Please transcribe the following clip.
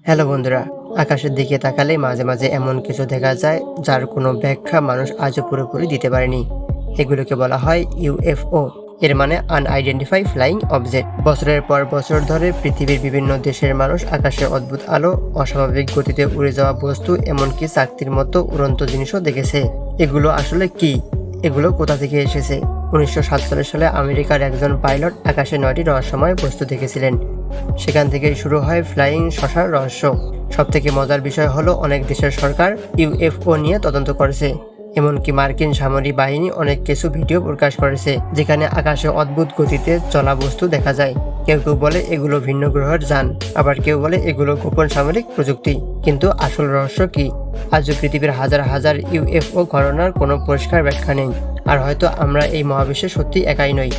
Hello বন্ধুরা, আকাশের দিকে তাকালে মাঝে মাঝে এমন কিছু দেখা যায় যার কোনো ব্যাখ্যা মানুষ আজও পুরোপুরি দিতে পারেনি। এগুলোকে বলা হয় ইউএফও। এর মানে আনআইডেন্টিফাই ফ্লাইং অবজেক্ট। বছরের পর বছর ধরে পৃথিবীর বিভিন্ন দেশের মানুষ আকাশে অদ্ভুত আলো, অস্বাভাবিক গতিতে উড়ে যাওয়া বস্তু, এমনকি চাকতির মতো উড়ন্ত জিনিসও দেখেছে। এগুলো আসলে কি? এগুলো কোথা থেকে এসেছে? 1947 সালে আমেরিকার একজন পাইলট আকাশে 9টি রহস্যময় বস্তু দেখেছিলেন। সেখান থেকেই শুরু হয় ফ্লাইং শসার রহস্য। সবথেকে মজার বিষয় হলো অনেক দেশের সরকার ইউএফও নিয়ে তদন্ত করেছে। এমনকি মার্কিন সামরিক বাহিনী অনেক কিছু ভিডিও প্রকাশ করেছে যেখানে আকাশে অদ্ভুত গতিতে চলা বস্তু দেখা যায়। কেউ কেউ বলে এগুলো ভিন্ন গ্রহের যান, আবার কেউ বলে এগুলো গোপন সামরিক প্রযুক্তি। কিন্তু আসল রহস্য কি? আজও পৃথিবীর হাজার হাজার ইউএফও ঘটনার কোনো পরিষ্কার ব্যাখ্যা নেই। আর হয়তো আমরা এই মহাবিশ্বে সত্যি একাই নই।